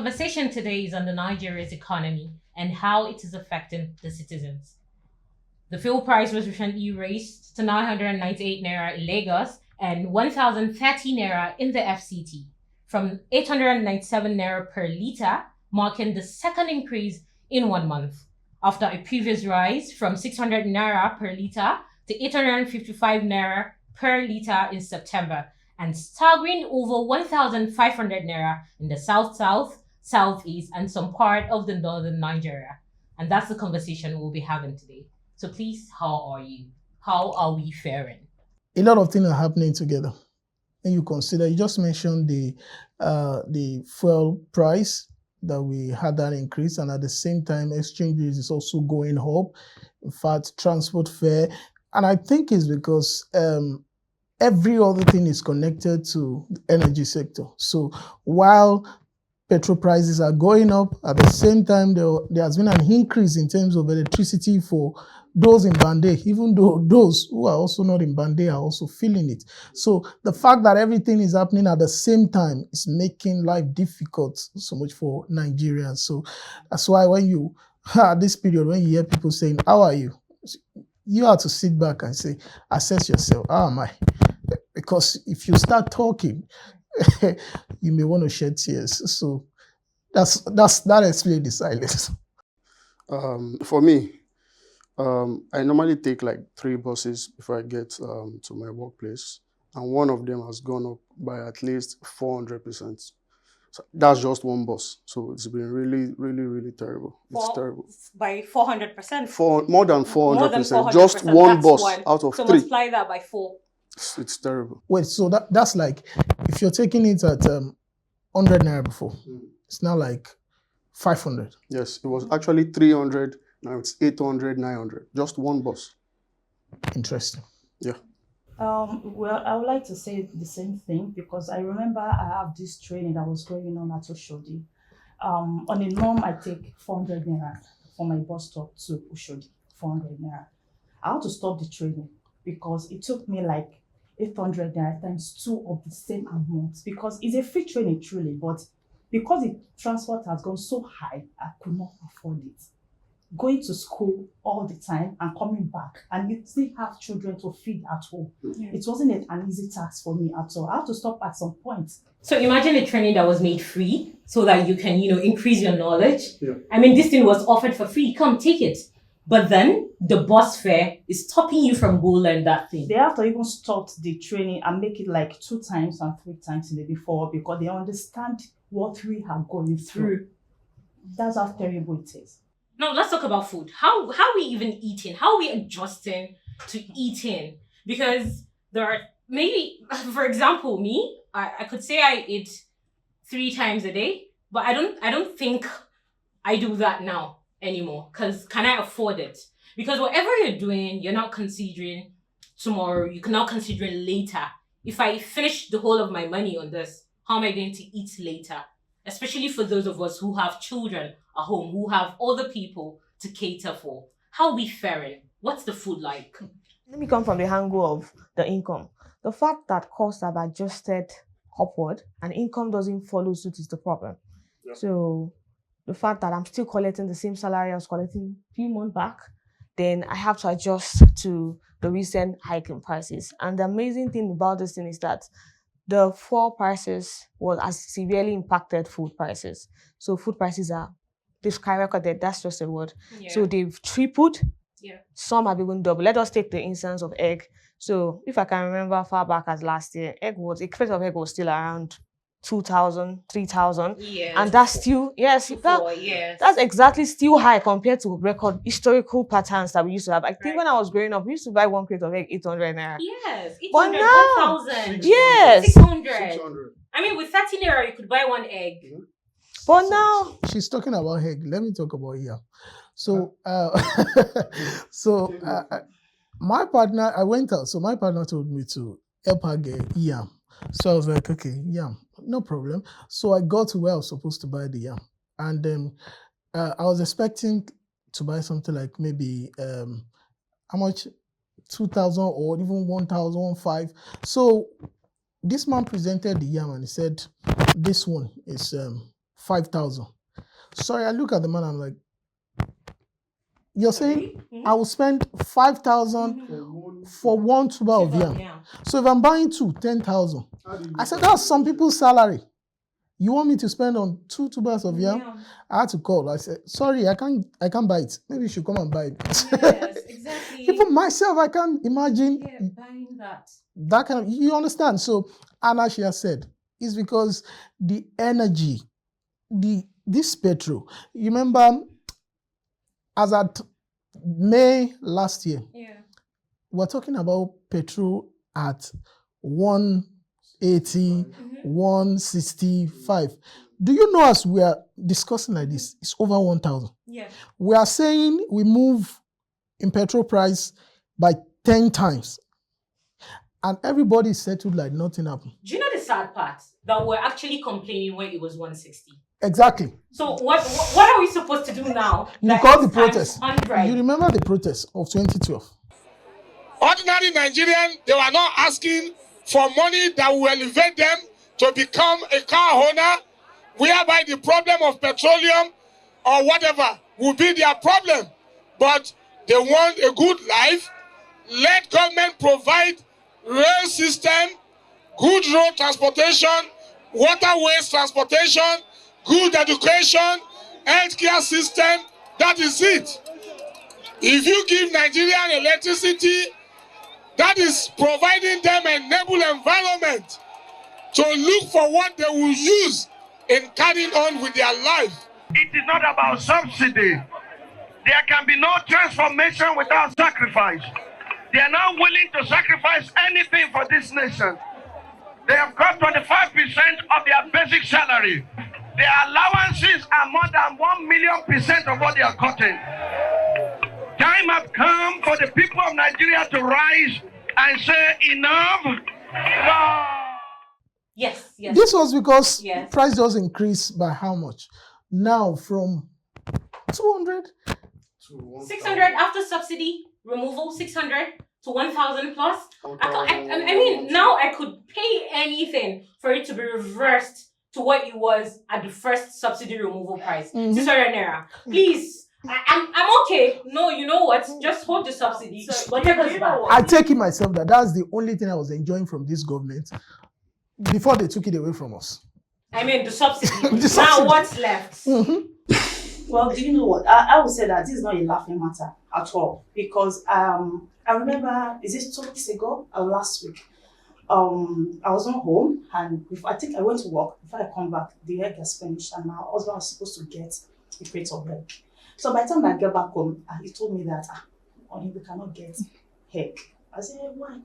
conversation today is on the Nigeria's economy and how it is affecting the citizens. The fuel price was recently raised to 998 naira in Lagos and 1,030 naira in the FCT, from 897 naira per litre, marking the second increase in 1 month, after a previous rise from 600 naira per litre to 855 naira per litre in September, and staggering over 1,500 naira in the south-south, southeast, and some part of the northern Nigeria. And that's the conversation we'll be having today. So please, how are you? How are we faring? A lot of things are happening together. And you consider, you just mentioned the fuel price that we had that increase, and at the same time, exchange rate is also going up. In fact, transport fare, and I think it's because every other thing is connected to the energy sector. So while petrol prices are going up, at the same time, there has been an increase in terms of electricity for those in Bande, even though those who are also not in Bande are also feeling it. So the fact that everything is happening at the same time is making life difficult so much for Nigerians. So that's why when you, at this period, when you hear people saying, how are you? You have to sit back and say, assess yourself. How am I? Because if you start talking, you may want to shed tears. So that explains the silence. For me, I normally take like 3 buses before I get to my workplace, and one of them has gone up by at least 400%. So that's just one bus. So it's been really terrible. It's terrible. By 400%? More than 400%. Just one bus out of 3. So multiply that by 4. It's terrible. Wait, so that's like, if you're taking it at 100 naira before, it's now like 500. Yes, it was actually 300. Now it's 800, 900. Just one bus. Interesting. Yeah. Well, I would like to say the same thing, because I remember I have this training that was going on at Oshodi. On a norm, I take 400 naira from my bus stop to Oshodi, 400 naira. I had to stop the training because it took me like 800 naira times 2 of the same amount, because it's a free training truly, but because the transport has gone so high, I could not afford it. Going to school all the time and coming back, and you still have children to feed at home. It wasn't an easy task for me at all. I had to stop at some point. So imagine a training that was made free so that you can, increase your knowledge. Yeah. I mean, this thing was offered for free. Come, take it. But then the bus fare is stopping you from go learn that thing. They have to even stop the training and make it like 2 times and 3 times in the before, because they understand what we are going through. That's how terrible it is. Now let's talk about food. How are we even eating? How are we adjusting to eating? Because there are maybe, for example, me, I could say I eat 3 times a day, but I don't think I do that now anymore. Because can I afford it? Because whatever you're doing, you're not considering tomorrow. You can now consider it later. If I finish the whole of my money on this, how am I going to eat later? Especially for those of us who have children at home, who have other people to cater for. How are we faring? What's the food like? Let me come from the angle of the income. The fact that costs have adjusted upward and income doesn't follow suit is the problem. Yeah. So the fact that I'm still collecting the same salary I was collecting a few months back, then I have to adjust to the recent hike in prices. And the amazing thing about this thing is that the fuel prices has severely impacted food prices. So food prices they've skyrocketed, that's just a word. Yeah. So they've tripled. Yeah. Some have even doubled. Let us take the instance of egg. So if I can remember far back as last year, a crate of egg was still around 2,000, 3,000. Yeah. And that's still, yes, that's exactly still high compared to record historical patterns that we used to have. I think when I was growing up, we used to buy 1 crate of egg 800 naira. Yes, 800, But now, 1,000. yes, 600. I mean, with 30 naira, you could buy 1 egg. But now She's talking about egg. Let me talk about yam. So, my partner, I went out. So my partner told me to help her get yam. So I was like, okay, yam, no problem. So I got to where I was supposed to buy the yam, and then I was expecting to buy something like maybe how much, 2,000 or even 1,000, 1,500. So this man presented the yam and he said, this one is 5,000. Sorry, I look at the man, I'm like, you're saying I will spend 5,000 for one tuber of yam. Yeah. So if I'm buying 10,000. I said, that's some people's salary. You want me to spend on 2 tubers of yam? Yeah. I had to call. I said, sorry, I can't buy it. Maybe you should come and buy it. Yes, exactly. Even myself, I can't imagine Buying that. that kind of, you understand? So Anna, she has said, it's because the energy, this petrol, you remember as at May last year, we're talking about petrol at 180, 165. Do you know, as we are discussing like this, it's over 1,000. Yeah. We are saying we move in petrol price by 10 times. And everybody is settled like nothing happened. Do you know the sad part? That we're actually complaining when it was 160. Exactly. So what are we supposed to do now? You call the protest. 100. You remember the protest of 2012? Ordinary Nigerians, they were not asking for money that will elevate them to become a car owner, whereby the problem of petroleum or whatever will be their problem. But they want a good life. Let government provide rail system, good road transportation, waterways transportation, good education, healthcare system. That is it. If you give Nigerian electricity, that is providing them an enable environment to look for what they will use in carrying on with their life. It is not about subsidy. There can be no transformation without sacrifice. They are not willing to sacrifice anything for this nation. They have got 25% of their basic salary. Their allowances are more than 1,000,000% of what they are cutting. Time has come for the people of Nigeria to rise and say enough. No. Yes. This was because Yes. price just increased by how much? Now from 200 600 after subsidy removal, 600 to 1,000 plus. I mean, now I could pay anything for it to be reversed to what it was at the first subsidy removal price. 600 naira. Please, I'm okay. No, you know what? Just hold the subsidy. But take us back. I take it myself that that's the only thing I was enjoying from this government before they took it away from us. I mean, the subsidy. The subsidy. Now what's left? Well, do you know what? I would say that this is not a laughing matter at all, because I remember, is it 2 weeks ago or last week? I was not home, and I think I went to work. Before I come back, the egg has finished, and my husband was supposed to get a crate of egg. So by the time I get back home, he told me that, honey, we cannot get egg. I said, why?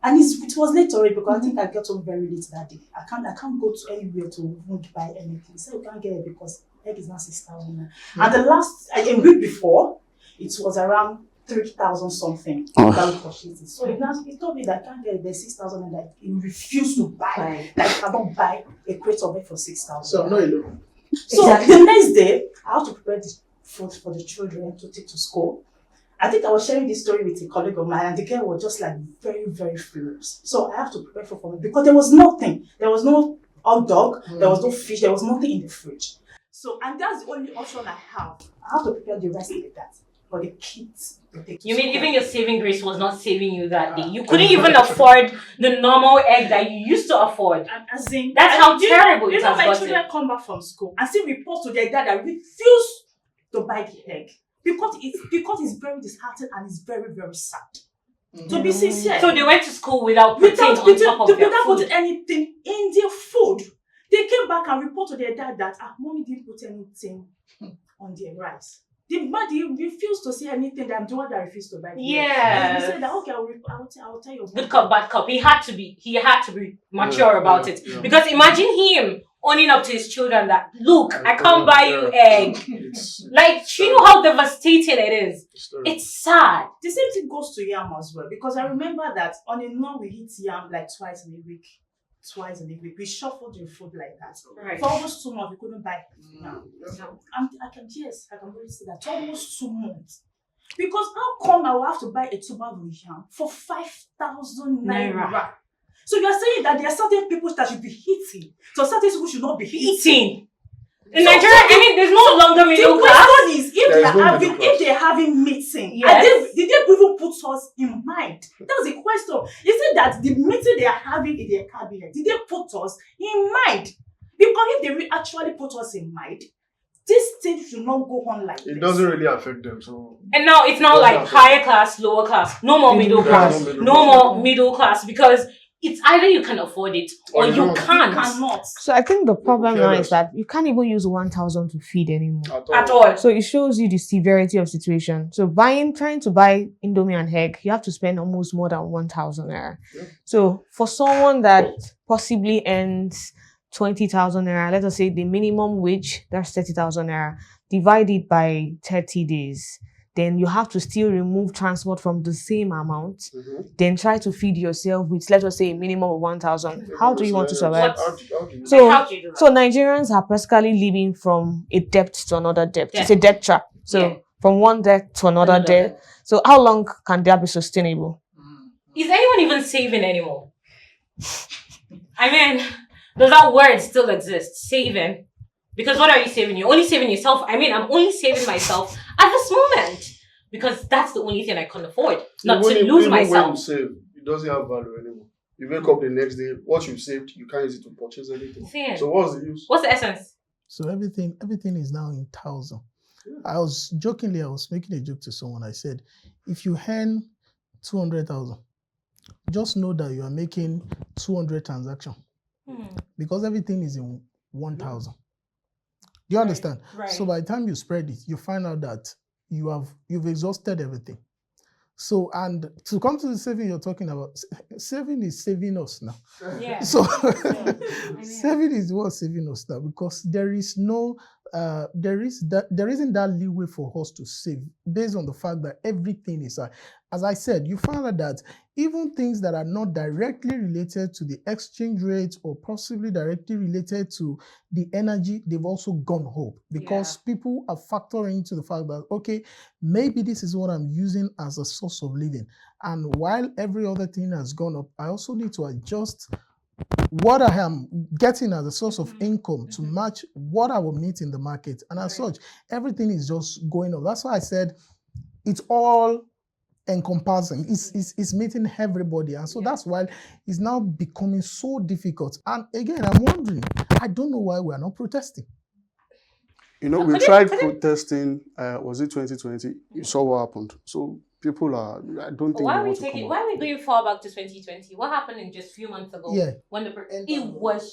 And it was late already, because I think I got home very late that day. I can't go to anywhere to even buy anything. He said, we can't get it because egg is not 6,000. And a week before, it was around 3,000 something that we purchased it. So he told me that I can't get the 6,000 and that he refused to buy. That I cannot buy a crate of egg for 6,000. So I'm not alone. So the next day, I have to prepare the food for the children to take to school. I think I was sharing this story with a colleague of mine, and the girl was just like very, very furious. So I have to prepare for me because there was nothing. There was no hot dog, there was no fish, there was nothing in the fridge. So, and that's the only option I have. I have to prepare the rest of that for the kids to take to You mean school. even your saving grace was not saving you that day? You couldn't even afford the normal egg that you used to afford. As in, That's how terrible it you know, has my gotten. children come back from school and still report to their dad that refuse to buy the egg because it's very disheartening and it's very, very sad. To be sincere. So they went to school without protein on top of their without food. putting anything in their food. They came back and report to their dad that mommy didn't put anything on their rice. The daddy refused to say anything. that I'm the one that refused to buy. Yeah. And he said that okay, I'll tell you. Good cup, bad cup. He had to be mature about it. Yeah. Because imagine him owning up to his children that, look, I can't buy you egg. Like, do you know how devastating it is? It's sad. The same thing goes to yam as well, because I remember that on a norm we eat yam like twice in a week. We shuffled the food like that. Right. For almost 2 months, we couldn't buy yam. I can really say that. Almost 2 months. Because how come I will have to buy a tuber of yam for 5,000 naira? So you are saying that there are certain people that should be eating, so certain people should not be eating. In Nigeria, I mean, there's no longer middle The class. question is, There is no middle class. if they're having meeting, Yes. did they even put us in mind? That was the question. You said that the meeting they are having in their cabinet, did they put us in mind? Because if they will actually put us in mind, this thing should not go on like this. It doesn't really affect them. So And now it's now like higher class, lower class. No more middle class. No more middle class, because it's either you can afford it or you You can't. cannot. So I think the problem now careless. is that you can't even use 1,000 to feed anymore. At all. So it shows you the severity of situation. So trying to buy Indomie and egg, you have to spend almost more than 1,000 naira. Yeah. So for someone that possibly earns 20,000 naira, let us say the minimum wage, that's 30,000 naira, divide it by 30 days. Then you have to still remove transport from the same amount. Then try to feed yourself with, let us say, a minimum of 1,000. How do you want to survive? How do you So, How do you do that? so Nigerians are basically living from a debt to another debt. It's a debt trap. So Yeah. from one debt to another debt. So how long can that be sustainable? Is anyone even saving anymore? I mean, does that word still exist? Saving? Because what are you saving? You're only saving yourself. I mean, I'm only saving myself at this moment because that's the only thing I can afford. Not to lose When you myself. save, it doesn't have value anymore. You wake up the next day, what you saved, you can't use it to purchase anything. Yeah. So what's the use? What's the essence? So everything is now in 1,000. I was making a joke to someone. I said, if you earn 200,000, just know that you are making 200 transactions because everything is in 1,000. Do you understand? Right. So by the time you spread it, you find out that you've exhausted everything. So, and to come to the saving you're talking about, saving is saving us now. Yeah. So saving is what's saving us now because there isn't that leeway for us to save based on the fact that everything is as I said, you find out that even things that are not directly related to the exchange rate or possibly directly related to the energy, they've also gone up because people are factoring into the fact that, okay, maybe this is what I'm using as a source of living. And while every other thing has gone up, I also need to adjust what I am getting as a source of income to match what I will meet in the market. And as such, everything is just going up. That's why I said it's all encompassing. It's meeting everybody. And so that's why it's now becoming so difficult. And again, I'm wondering, I don't know why we're not protesting. You know, we tried protesting, was it 2020? You saw what happened. So people I don't think Why they are we want to come why out. are we going far back to 2020? What happened in just a few months ago? Yeah. When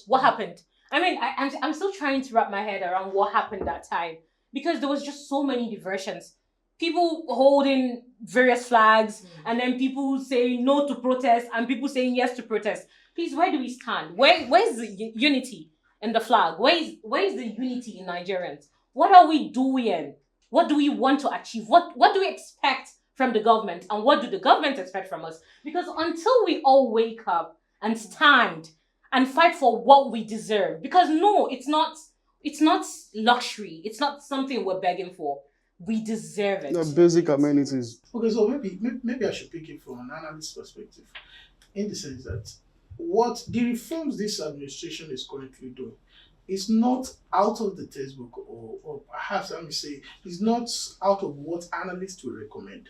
what happened? I mean, I'm still trying to wrap my head around what happened that time because there was just so many diversions. People holding various flags and then people saying no to protest and people saying yes to protest. Please, where do we stand? Where's the unity in the flag? Where is the unity in Nigerians? What are we doing? What do we want to achieve? What do we expect from the government? And what do the government expect from us? Because until we all wake up and stand and fight for what we deserve, because no, it's not luxury. It's not something we're begging for. We deserve it. The basic amenities. Okay, so maybe I should pick it from an analyst perspective, in the sense that what the reforms this administration is currently doing is not out of the textbook, or perhaps let me say, it's not out of what analysts will recommend.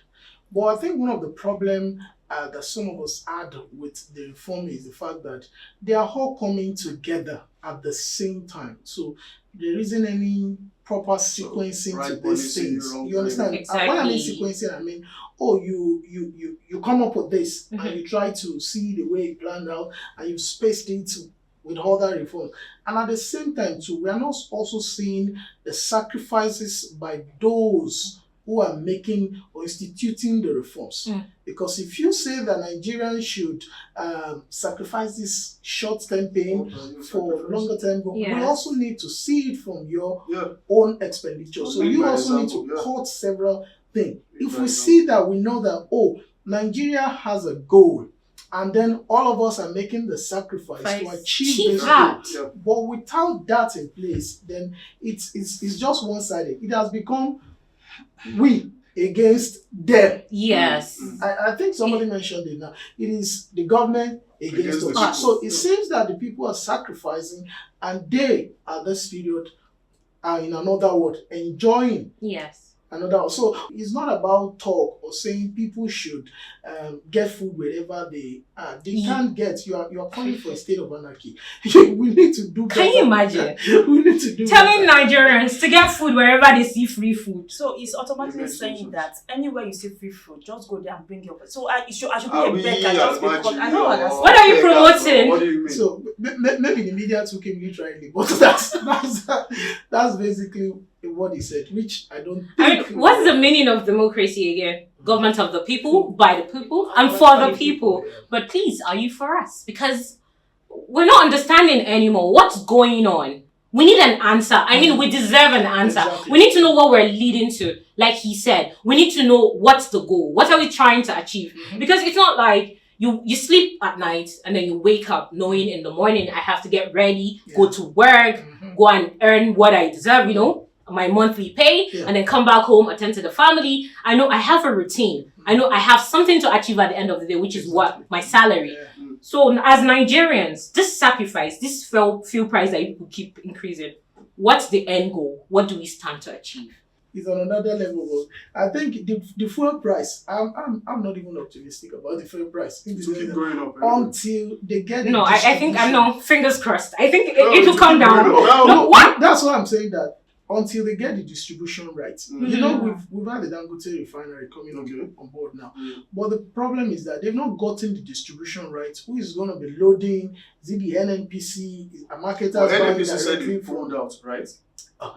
But I think one of the problems that some of us had with the reform is the fact that they are all coming together at the same time. So there isn't any proper sequencing to these things. You understand? Exactly. And when I mean sequencing, I mean, you come up with this and you try to see the way it planned out and you spaced it with other reforms. And at the same time too, we are not also seeing the sacrifices by those who are making or instituting the reforms. Because if you say that Nigerians should sacrifice this short-term pain for longer-term goal, we also need to see it from your own expenditure. So you also need to cut several things. If we see that, we know that, Nigeria has a goal, and then all of us are making the sacrifice to achieve this goal. But without that in place, then it's just one-sided. It has become we against them. Yes. I think somebody mentioned it now. It is the government against us. So it seems that the people are sacrificing, and they, at this period, are in another word enjoying Yes. another. So it's not about talk or saying people should get food wherever they are. They can't get. You are calling for a state of anarchy. We need to do better. Can you imagine? We need to do Telling better. Nigerians to get food wherever they see free food. So it's automatically saying that anywhere you see free food, just go there and bring your. So I should Are be we a beggar just because I don't Nigerian? understand. What are you promoting? What do you mean? So maybe the media took him literally, but that's basically what he said, which I don't think. I mean, what's the meaning of democracy again? Government of the people, by the people, and for the people. But please, are you for us? Because we're not understanding anymore. What's going on? We need an answer. I mean, we deserve an answer. Exactly. We need to know what we're leading to. Like he said, we need to know what's the goal. What are we trying to achieve? Because it's not like you sleep at night and then you wake up knowing in the morning I have to get ready, go to work, go and earn what I deserve, you know, my monthly pay, and then come back home, attend to the family. I know I have a routine. I know I have something to achieve at the end of the day, which is what? My salary. So as Nigerians, this sacrifice, this fuel price that people keep increasing, what's the end goal? What do we stand to achieve? It's on another level. I think the fuel price. I'm not even optimistic about the fuel price. To keep going up. Until they get. No, I think I'm distribution. fingers crossed. I think No, it will come down. No, What? That's why I'm saying that until they get the distribution right. You know, we've had the Dangote refinery coming on board now. But the problem is that they've not gotten the distribution right. Who is going to be loading? Is it the NNPC? Is a marketers buying NNPC said directly they pulled out, right?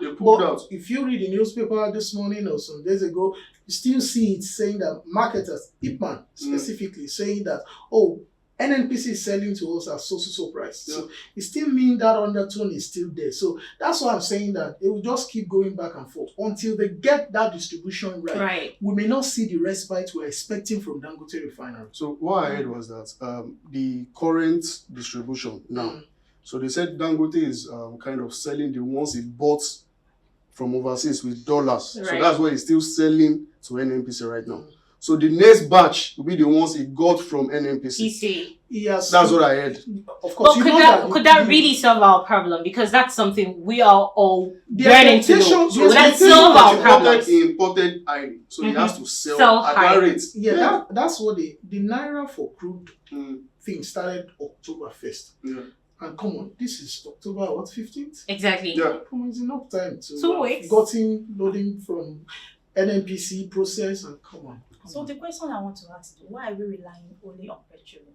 They But pulled out. if you read the newspaper this morning or some days ago, you still see it saying that marketers, Ipman specifically, saying that, oh, NNPC is selling to us at so price. So it still means that undertone is still there. So that's why I'm saying that it will just keep going back and forth until they get that distribution right. Right. We may not see the respite we're expecting from Dangote refinery. So what I heard was that the current distribution now, so they said Dangote is kind of selling the ones he bought from overseas with dollars. Right. So that's why he's still selling to NNPC right now. So the next batch will be the ones he got from NNPC. PC. Yes, That's what I heard. Of course, But could that really solve our problem? Because that's something we are all yearning to know. expectations- Would that expectations solve our He problems? imported iron, so he has to Sell sell at high. that rate. Yeah, that's what the Naira for crude Mm. thing started October 1st. Yeah. And come on, this is October 15th? Exactly. Yeah. Come on, it's enough time to 2 weeks. gotten loading from NNPC process and come on. So the question I want to ask is, why are we relying only on petroleum?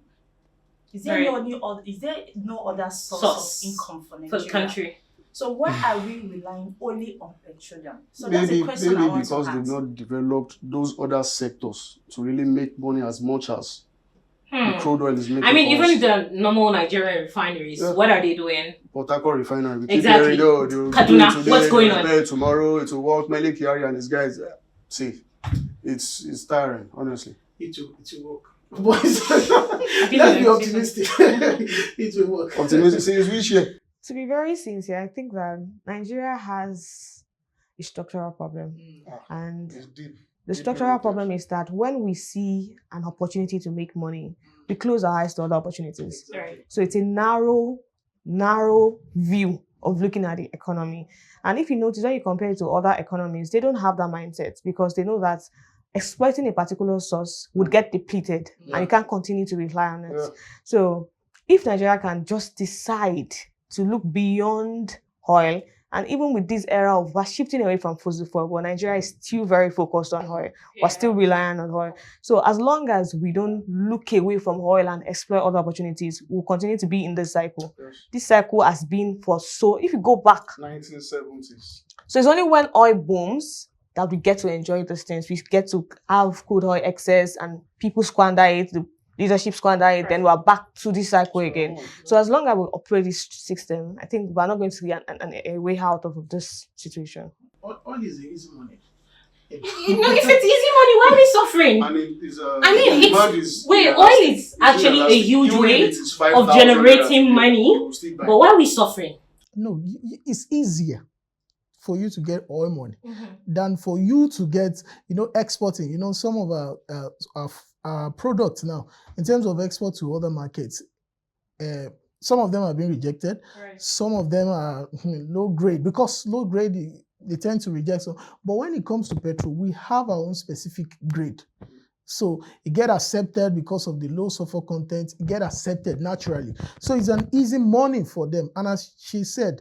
Is Right. there no other source of income for Nigeria? For the country. So why are we relying only on petroleum? So that's Maybe the question I want because to they've ask. not developed those other sectors to really make money as much as the crude oil is making. I mean, for us. even the normal Nigerian refineries, what are they doing? Port Harcourt refinery. We keep Exactly. hearing, oh, they'll do Kaduna, it today, what's going on? prepare tomorrow, it will work. Mele Kyari and his guys. See, it's tiring, honestly. It will work. Boys, let's be optimistic. It will work. Optimistic. See, it's which year? To be very sincere, I think that Nigeria has a structural problem. And It's deep. the structural problem is that when we see an opportunity to make money, we close our eyes to other opportunities. Right. So it's a narrow view of looking at the economy. And if you notice, when you compare it to other economies, they don't have that mindset because they know that exploiting a particular source would get depleted and you can't continue to rely on it. Yeah. So if Nigeria can just decide to look beyond oil, and even with this era of we're shifting away from fossil fuel, but Nigeria is still very focused on oil. We're still relying on oil. So as long as we don't look away from oil and explore other opportunities, we'll continue to be in this cycle. Yes. This cycle has been if you go back, 1970s. so it's only when oil booms that we get to enjoy those things. We get to have crude oil excess and people squander it, the leadership squander it, then we're back to this cycle again. So as long as we operate this system, I think we're not going to see a way out of this situation. All is easy money. If it's easy money, why are we suffering? And it is, I mean, the demand is oil is actually a huge way of generating money, but why are we suffering? No, it's easier for you to get oil money than for you to get, exporting. Some of our products now, in terms of export to other markets, some of them have been rejected. Right. Some of them are low grade, because low grade they tend to reject. So, but when it comes to petrol, we have our own specific grade. So it get accepted because of the low sulfur content. It get accepted naturally. So it's an easy money for them. And as she said,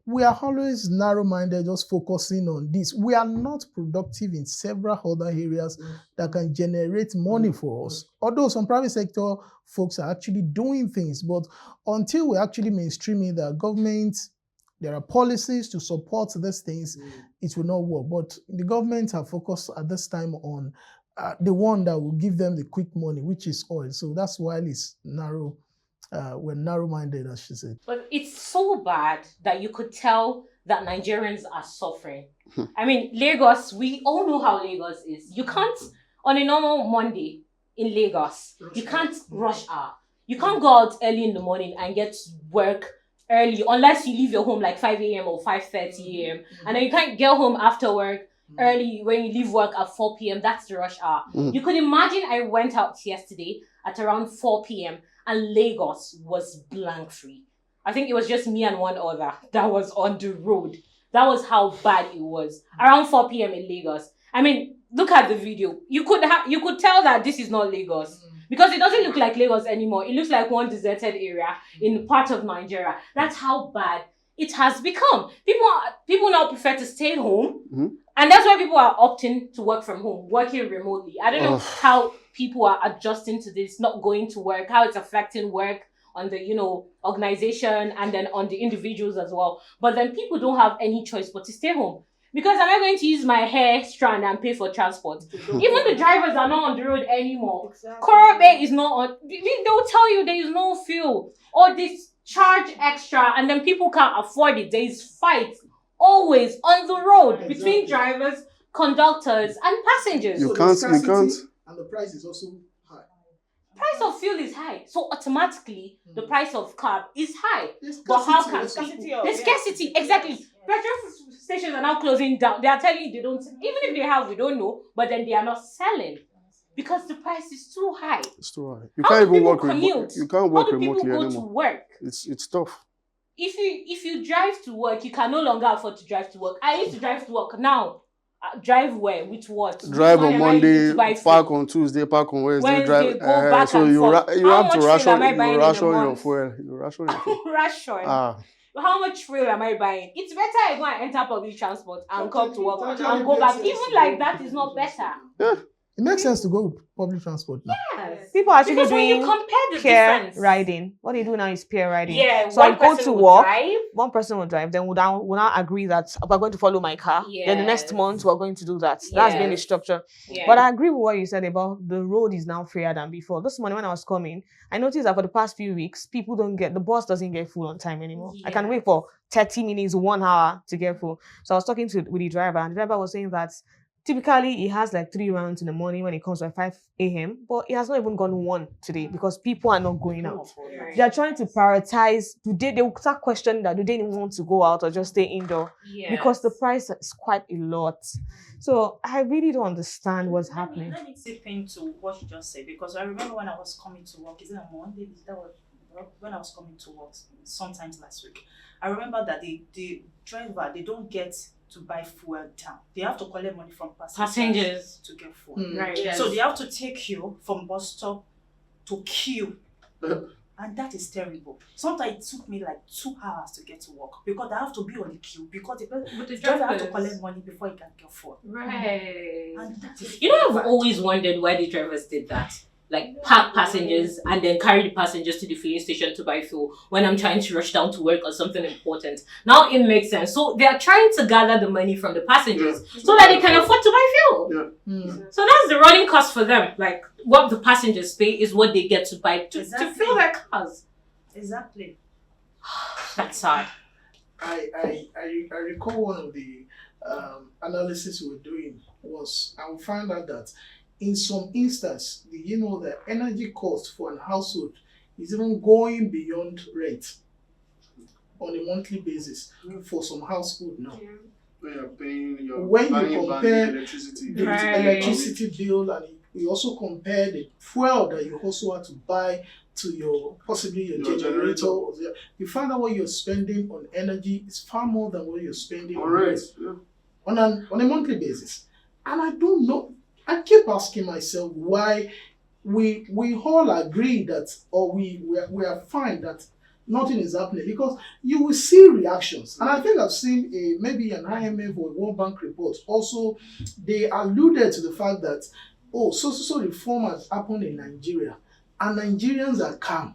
we are always narrow-minded, just focusing on this. We are not productive in several other areas that can generate money for us. Although some private sector folks are actually doing things, but until we actually mainstreaming the government, there are policies to support these things, it will not work. But the government have focused at this time on the one that will give them the quick money, which is oil. So that's why it's narrow. We're narrow-minded, as she said. But it's so bad that you could tell that Nigerians are suffering. I mean, Lagos, we all know how Lagos is. You can't, on a normal Monday in Lagos, you can't rush hour. You can't go out early in the morning and get to work early, unless you leave your home like 5 a.m. or 5:30 a.m. And then you can't get home after work early when you leave work at 4 p.m. That's the rush hour. You could imagine I went out yesterday at around 4 p.m. and Lagos was blank free. I think it was just me and one other that was on the road. That was how bad it was. Around 4 p.m. in Lagos. I mean, look at the video. You could tell that this is not Lagos. Because it doesn't look like Lagos anymore. It looks like one deserted area in part of Nigeria. That's how bad it has become. People now prefer to stay home. And that's why people are opting to work from home, working remotely. I don't know how people are adjusting to this, not going to work, how it's affecting work on the, organization and then on the individuals as well. But then people don't have any choice but to stay home. Because am I going to use my hair strand and pay for transport? Even the drivers are not on the road anymore. Exactly. Korobe is not on. They'll tell you there is no fuel. Or this charge extra and then people can't afford it. There is fight always on the road between drivers, conductors, and passengers. You can't. And the price is also high. Price of fuel is high, so automatically the price of cab is high. But how can the scarcity? Exactly. Petrol stations are now closing down. They are telling you they don't. Even if they have, we don't know. But then they are not selling because the price is too high. It's too high. You How can't do even people work commute? You can't work How do people remotely go anymore. to work? It's tough. If you drive to work, you can no longer afford to drive to work. I used to drive to work. Now, drive where? With what? Drive Which on money am I using to buy Monday, food? park on Tuesday, park on Wednesday. Go back So and you forth. you How have to much fuel am I ration buying in a your month? fuel. You ration your fuel. Ration. How much fuel am I buying? It's better I go and enter public transport and come to work and go back. Even like that is not better. Yeah. It makes sense to go with public transport now. Yes. People are actually Because when you doing compare the peer difference. riding. What they do now is peer riding. Yeah, So I one go person to will work. drive. One person will drive, then we'll now agree that we're going to follow my car. Then the next Yes. month we're going to do that. That's been the Yes. structure. Yeah. But I agree with what you said about the road is now freer than before. This morning when I was coming, I noticed that for the past few weeks, the bus doesn't get full on time anymore. I can wait for 30 minutes, 1 hour to get full. So I was talking with the driver, and the driver was saying that typically he has like 3 rounds in the morning when it comes by 5 a.m. But it has not even gone one today because people are not going out. They are trying to prioritize. They will start questioning that do they even want to go out or just stay indoor? Yes. Because the price is quite a lot. So I really don't understand what's happening. Let me tip into what you just said, because I remember when I was coming to work, is it on Monday? That was when I was coming to work sometimes last week. I remember that the driver, they don't get to buy fuel down. They have to collect money from passengers to get fuel. Right. Yes. So they have to take you from bus stop to queue. And that is terrible. Sometimes it took me like 2 hours to get to work because I have to be on the queue because the driver have to collect money before he can get fuel. Right. And that is I've always wondered why the drivers did that. Like park passengers and then carry the passengers to the filling station to buy fuel when I'm trying to rush down to work or something important. Now it makes sense. So they are trying to gather the money from the passengers so that they can afford to buy fuel. So that's the running cost for them. Like what the passengers pay is what they get to buy to fill their cars. Exactly. That's sad. I recall one of the analysis we were doing was, I found out that in some instances, the energy cost for an household is even going beyond rent on a monthly basis for some household now. When you compare electricity, the electricity bill, and you also compare the fuel that you also have to buy to your possibly your Your generator. generator. You find out what you're spending on energy is far more than what you're spending on Alright. rent Yeah. on a monthly basis. And I don't know. I keep asking myself why we all agree that, or we are fine that nothing is happening, because you will see reactions. And I think I've seen maybe an IMF or a World Bank report. Also, they alluded to the fact that, so reform has happened in Nigeria, and Nigerians are calm.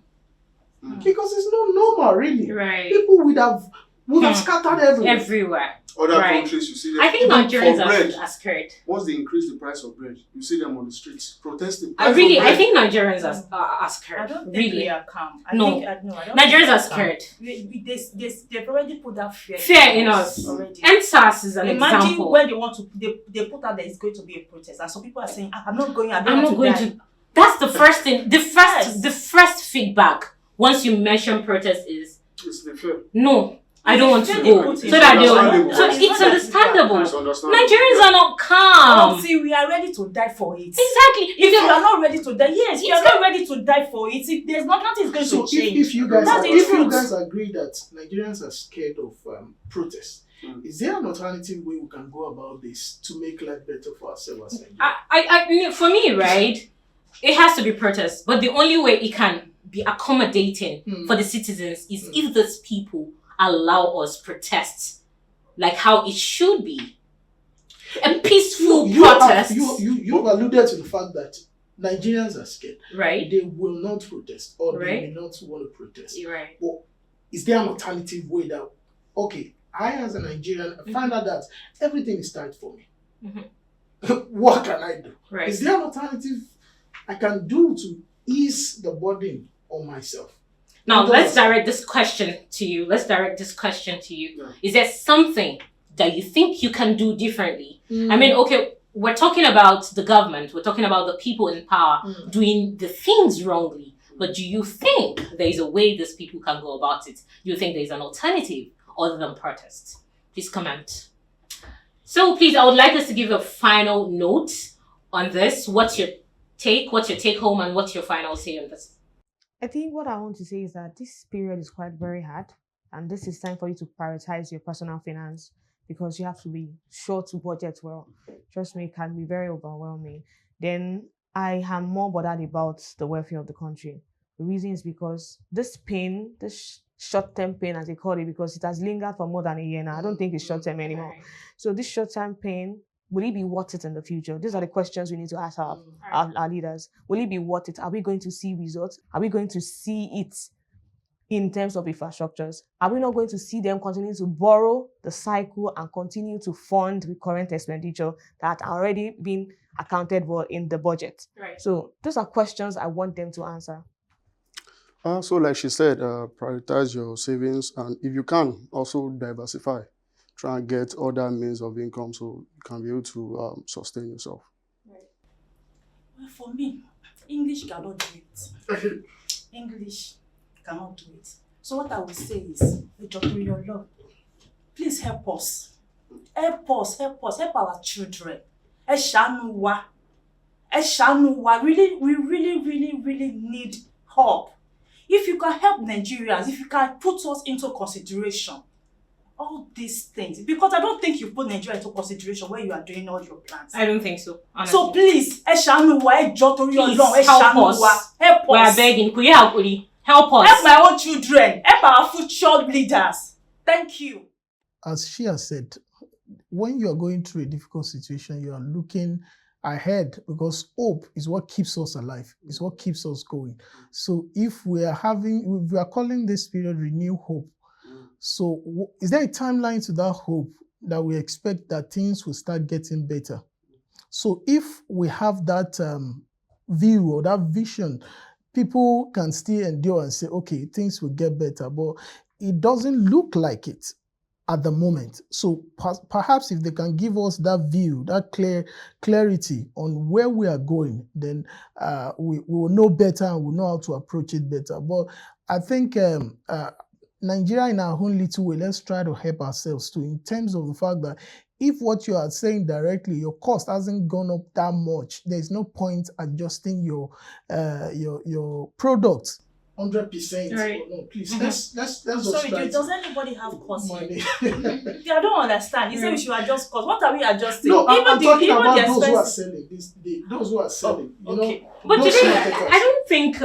Because it's not normal, really. Right. People would have scattered everywhere. Everywhere. Other Right. countries, you see them. I think even Nigerians for bread, are scared. once they increase the price of bread, you see them on the streets protesting. I Price of think bread. Nigerians are I scared. don't think Really. we are calm. I No. think, no, I don't Nigerians think we are calm. scared. They've already put that fear In us. already. NSAS is an Imagine example. when they want to, they put out that it's going to be a protest, and some people are saying, I'm not going. I don't I'm want not going die. to. That's the first thing. Yes. The first feedback once you mention protest is It's the fear. no. I don't want to Fear go. they put So in. that they Understandable. will. So It's it's not that understandable. It's understandable. Nigerians are not Oh, calm. see, we are ready to die for it. Exactly. If you are not ready to die, yes, we It's are not ready to die for it. If there's nothing is going So to change. if you guys That's the if you truth. guys agree that Nigerians are scared of protest, Mm. is there an alternative way we can go about this to make life better for ourselves as Nigerians? For me, right, it has to be protest. But the only way it can be accommodating for the citizens is if those people allow us protest like how it should be. A peaceful protest. You alluded to the fact that Nigerians are scared. Right? They will not protest, or Right. they may not want to protest. You're right. But is there an alternative way that, okay, I as a Nigerian find out that everything is tight for me. What can I do? Right. Is there an alternative I can do to ease the burden on myself? Now, What let's does- direct this question to you. Yeah. Is there something that you think you can do differently? Mm. I mean, okay, we're talking about the government. We're talking about the people in power doing the things wrongly. But do you think there is a way these people can go about it? Do you think there is an alternative other than protest? Please comment. So please, I would like us to give a final note on this. What's your take home, and what's your final say on this? I think what I want to say is that this period is quite very hard, and this is time for you to prioritize your personal finance, because you have to be sure to budget well. Trust me, it can be very overwhelming. Then I am more bothered about the welfare of the country. The reason is because this pain, this short-term pain, as they call it, because it has lingered for more than a year now. I don't think it's short-term anymore. So this short-term pain, will it be worth it in the future? These are the questions we need to ask our leaders. Will it be worth it? Are we going to see results? Are we going to see it in terms of infrastructures? Are we not going to see them continue to borrow the cycle and continue to fund recurrent expenditure that are already been accounted for in the budget? Right. So those are questions I want them to answer. So like she said, prioritize your savings, and if you can, also diversify. Try and get other means of income so you can be able to sustain yourself. Well, for me, English cannot do it. English cannot do it. So what I will say is, Dr. Your Lord, please help us. Help us, help our children. Ẹ ṣàánú wa. Ẹ ṣàánú wa. We really need help. If you can help Nigerians, if you can put us into consideration, all these things, because I don't think you put Nigeria into consideration when you are doing all your plans. I don't think so, honestly. So please, ẹ ṣàánú wa, ẹ jọ̀ọ́ torí Please, Ọlọ́run, ẹ help ṣàánú us. wa. Help We are us. begging. Could you help, Uli? Help us. Help my own children. Help our future leaders. Thank you. As she has said, when you are going through a difficult situation, you are looking ahead, because hope is what keeps us alive, is what keeps us going. So if we are calling this period renew hope, so is there a timeline to that hope that we expect that things will start getting better? So if we have that view or that vision, people can still endure and say, okay, things will get better, but it doesn't look like it at the moment. So perhaps if they can give us that view, that clarity on where we are going, then we will know better and we'll know how to approach it better. But I think Nigeria, in our own little way, let's try to help ourselves too, in terms of the fact that if what you are saying directly, your cost hasn't gone up that much, there's no point adjusting your product 100%. Right. No, please, let's just Sorry, try does to anybody have cost here? money. I don't understand. You say we should adjust cost. What are we adjusting? No, I'm talking even about the those who are expenses. selling. Those who are selling. You okay. know, But do those they, marketers. I don't think.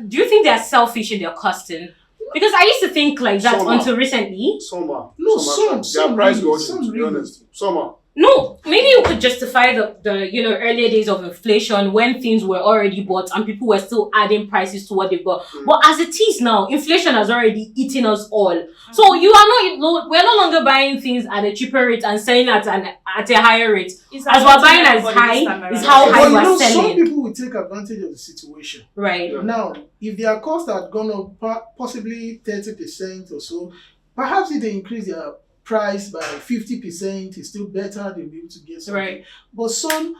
Do you think they're selfish in their costing? Because I used to think like that Some are. until recently. Some are. No, Some some are. Their price really, goes, some to be really. honest. Some are. No, maybe you could justify the earlier days of inflation when things were already bought and people were still adding prices to what they've got. But as it is now, inflation has already eaten us all. So we're no longer buying things at a cheaper rate and selling at a higher rate. It's As we're affecting buying as everybody this time high is around. how But high you we're know, some selling. people will take advantage of the situation. Right. Yeah. Now, if their costs had gone up possibly 30% or so, perhaps if they increase their price by 50%, it's still better, they'll be able to get something. Right. But some,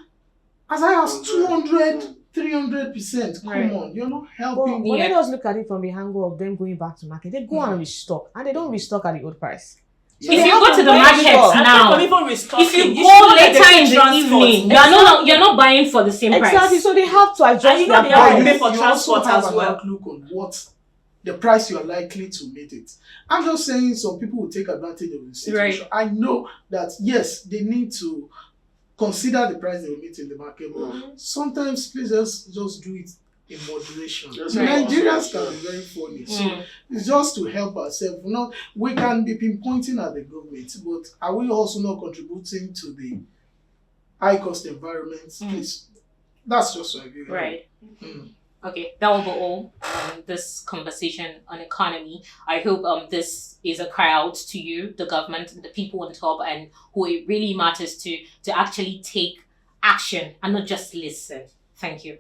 as high as 200, Mm. 300%, come Right. on, you're not But helping. let us look at it from the angle of them going back to market. They go and restock, and they don't restock at the old price. So If they you have go to the buy market stock. now, And even restocking. if you should go know that later they in pay the transport. evening, you're not buying for the same Exactly. price. So they have to adjust And you know their they have price. to pay for you transport also have as an well. outlook on what the price you are likely to meet it. I'm just saying some people will take advantage of the situation. I know that yes, they need to consider the price they will meet in the market, but sometimes please just do it in moderation. Yes, right. Nigerians can be very funny. So it's just to help ourselves. We can be pinpointing at the government, but are we also not contributing to the high cost environment? Please. That's just my view. Right. Mm. Okay, that will be all. This conversation on economy. I hope this is a cry out to you, the government, the people on top, and who it really matters to actually take action and not just listen. Thank you.